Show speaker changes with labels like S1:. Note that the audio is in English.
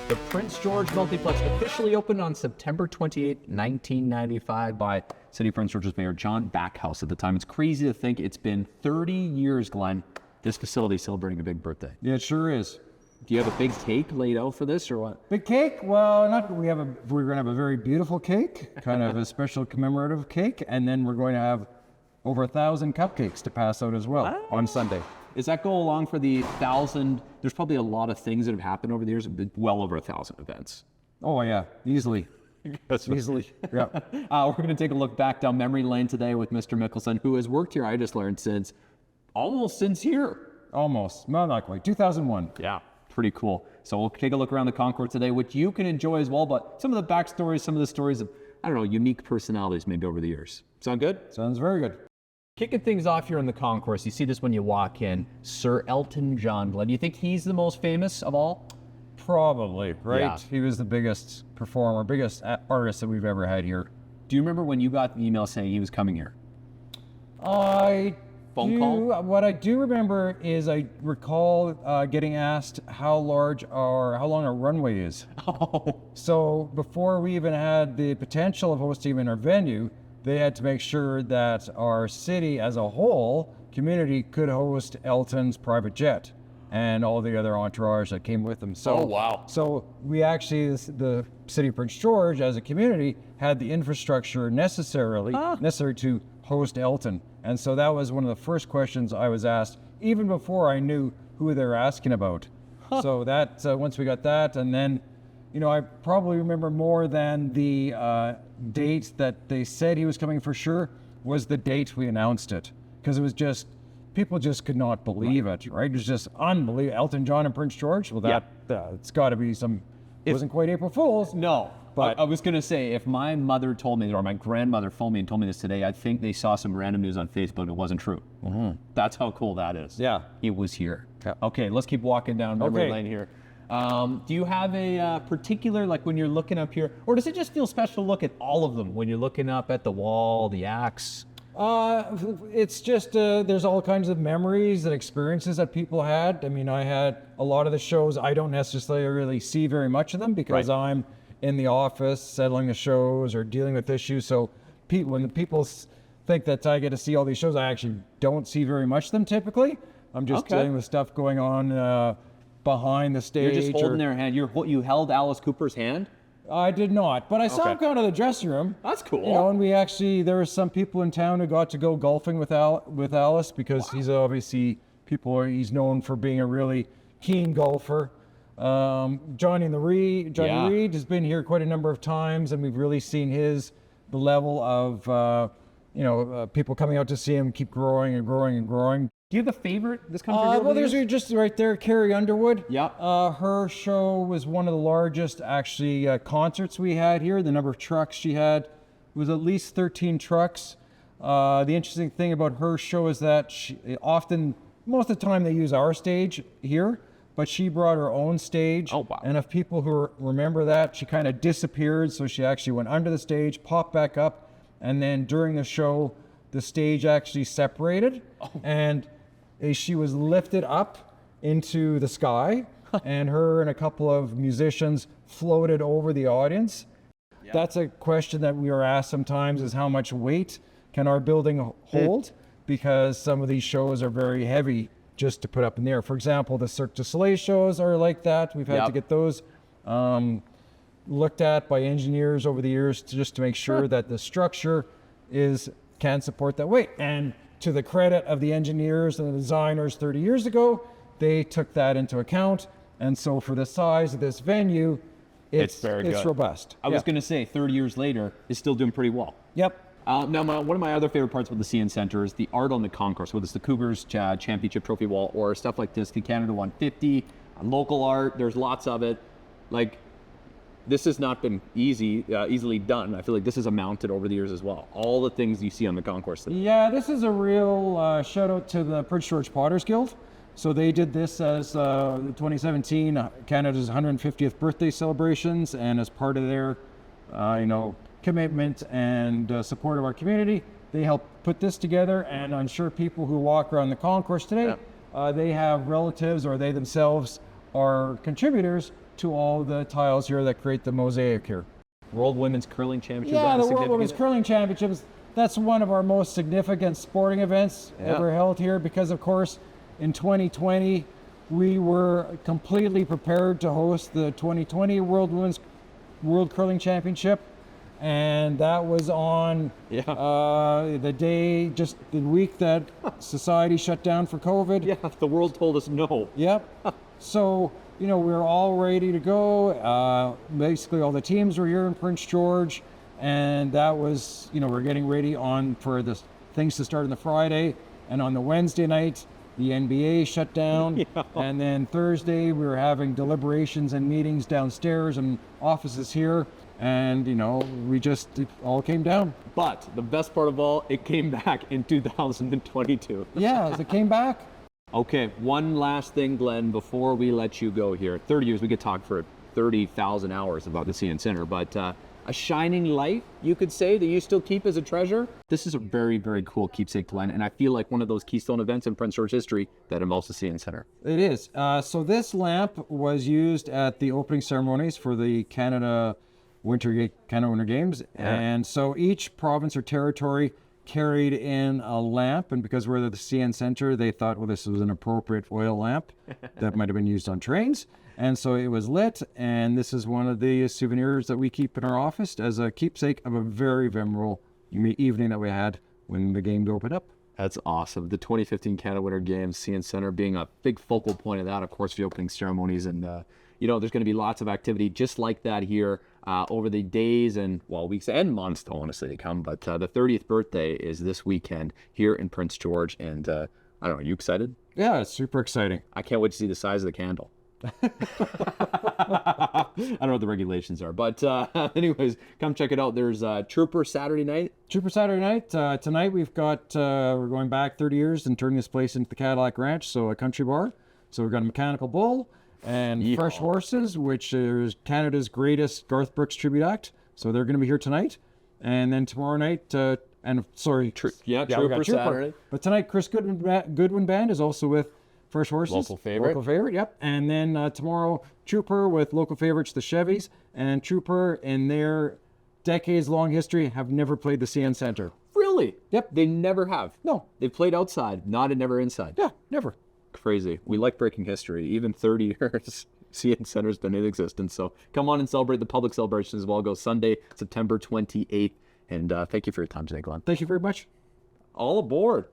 S1: The Prince George Multiplex officially opened on September 28, 1995 by City of Prince George's Mayor John Backhouse at the time. It's crazy to think it's been 30 years, Glenn, this facility celebrating a big birthday.
S2: Yeah, it sure is.
S1: Do you have a big cake laid out for this or what?
S2: Big cake? Well, we're going to have a very beautiful cake, kind of a special commemorative cake, and then we're going to have over 1,000 cupcakes to pass out as well on Sunday.
S1: Does that go along for the 1,000? There's probably a lot of things that have happened over the years, well over 1,000 events.
S2: Oh yeah, easily. Easily. Yeah.
S1: We're going to take a look back down memory lane today with Mr. Mikkelsen, who has worked here, I just learned, since here.
S2: Almost. No, not quite. 2001.
S1: Yeah. Pretty cool. So we'll take a look around the concourse today, which you can enjoy as well, but some of the backstories, some of the stories of, I don't know, unique personalities maybe over the years. Sound good?
S2: Sounds very good.
S1: Kicking things off here in the concourse, you see this when you walk in, Sir Elton John. Glenn, do you think he's the most famous of all?
S2: Probably, right?
S1: Yeah.
S2: He was the biggest performer, biggest artist that we've ever had here.
S1: Do you remember when you got the email saying he was coming here?
S2: Phone call? What I do remember is I recall getting asked how long our runway is.
S1: Oh.
S2: So before we even had the potential of hosting him in our venue, they had to make sure that our city as a whole, community, could host Elton's private jet and all the other entourage that came with him. So,
S1: oh, wow.
S2: So we actually, the city of Prince George as a community had the infrastructure necessary to host Elton. And so that was one of the first questions I was asked, even before I knew who they were asking about. So that, once we got that, and then, I probably remember more than the date that they said he was coming for sure, was the date we announced it. Because it was just, people just could not believe it, right? It was just unbelievable. Elton John and Prince George, well, it's got to be it wasn't quite April Fool's.
S1: No.
S2: But
S1: I was going to say, if my mother told me, or my grandmother phoned me and told me this today, I think they saw some random news on Facebook and it wasn't true.
S2: Mm-hmm.
S1: That's how cool that is.
S2: Yeah.
S1: He was here.
S2: Yeah.
S1: Okay, let's keep walking down memory lane here. Do you have a particular, like when you're looking up here, or does it just feel special to look at all of them when you're looking up at the wall, the acts?
S2: It's just, there's all kinds of memories and experiences that people had. I mean, I had a lot of the shows, I don't necessarily really see very much of them because I'm in the office settling the shows or dealing with issues. So when the people think that I get to see all these shows, I actually don't see very much of them typically. I'm just dealing with stuff going on behind the stage.
S1: You're just holding their hand. You held Alice Cooper's hand?
S2: I did not, but I saw him come out of the dressing room.
S1: That's cool.
S2: And there were some people in town who got to go golfing with Alice because he's obviously he's known for being a really keen golfer. Johnny Reed has been here quite a number of times, and we've really seen the level of people coming out to see him keep growing and growing and growing.
S1: Do you have a favorite this country?
S2: Well, there's just right there, Carrie Underwood.
S1: Yeah.
S2: Her show was one of the largest actually concerts we had here. The number of trucks she had was at least 13 trucks. The interesting thing about her show is that most of the time they use our stage here, but she brought her own stage.
S1: Oh, wow.
S2: And if people who remember that, she kind of disappeared. So she actually went under the stage, popped back up, and then during the show, the stage actually separated, and she was lifted up into the sky, and her and a couple of musicians floated over the audience. Yeah. That's a question that we are asked sometimes, is how much weight can our building hold? Because some of these shows are very heavy just to put up in the air. For example, the Cirque du Soleil shows are like that. We've had to get those looked at by engineers over the years just to make sure that the structure can support that weight. And to the credit of the engineers and the designers 30 years ago, they took that into account. And so for the size of this venue, it's robust.
S1: I was going to say 30 years later, it's still doing pretty well.
S2: Yep.
S1: Now, one of my other favorite parts with the CN Center is the art on the concourse, whether it's the Cougars Championship Trophy Wall or stuff like this, the Canada 150, local art, there's lots of it. Like, this has not been easily done. I feel like this is amounted over the years as well. All the things you see on the concourse today.
S2: Yeah, this is a real shout out to the Prince George Potters Guild. So they did this as 2017 Canada's 150th birthday celebrations, and as part of their, commitment and support of our community, they helped put this together. And I'm sure people who walk around the concourse today, they have relatives or they themselves are contributors to all the tiles here that create the mosaic here.
S1: World Women's Curling Championship.
S2: Yeah, the World Women's Curling Championships, that's one of our most significant sporting events ever held here because, of course, in 2020, we were completely prepared to host the 2020 World Curling Championship. And that was on the week that society shut down for COVID.
S1: Yeah, the world told us no.
S2: Yep. So, we were all ready to go. Basically, all the teams were here in Prince George. And that was, we're getting ready for the things to start on the Friday. And on the Wednesday night, the NBA shut down. And then Thursday, we were having deliberations and meetings downstairs and offices here. And, it all came down.
S1: But the best part of all, it came back in 2022.
S2: Yeah, it came back.
S1: Okay, one last thing, Glenn, before we let you go here. 30 years, we could talk for 30,000 hours about the CN Center, but a shining light, you could say, that you still keep as a treasure. This is a very, very cool keepsake, Glenn, and I feel like one of those keystone events in Prince George history that involves the CN Center.
S2: It is. So this lamp was used at the opening ceremonies for the Canada Winter Games, and so each province or territory carried in a lamp, and because we're the CN Center, they thought, well, this was an appropriate oil lamp that might have been used on trains, and so it was lit, and this is one of the souvenirs that we keep in our office as a keepsake of a very memorable evening that we had when the game opened up.
S1: That's awesome. The 2015 Canada Winter Games, CN Center being a big focal point of that, of course, the opening ceremonies, and there's going to be lots of activity just like that here over the days and, weeks and months, honestly, to come. But the 30th birthday is this weekend here in Prince George. And I don't know, are you excited?
S2: Yeah, it's super exciting.
S1: I can't wait to see the size of the candle. I don't know what the regulations are. But anyways, come check it out. There's Trooper Saturday night.
S2: Trooper Saturday night. Tonight we've got, we're going back 30 years and turning this place into the Cadillac Ranch, so a country bar. So we've got a mechanical bull. And Fresh Horses, which is Canada's greatest Garth Brooks tribute act. So they're going to be here tonight. And then tomorrow night, Trooper Saturday. But tonight, Chris Goodwin Band is also with Fresh Horses.
S1: Local favorite,
S2: yep. And then tomorrow, Trooper with local favorites, the Chevys. And Trooper, in their decades-long history, have never played the CN Center.
S1: Really?
S2: Yep.
S1: They never have?
S2: No.
S1: They've played outside, never inside?
S2: Yeah, never.
S1: Crazy. We like breaking history. Even 30 years, CN Center's been in existence. So come on and celebrate the public celebrations as well. Go Sunday, September 28th. And thank you for your time today, Glenn.
S2: Thank you very much.
S1: All aboard.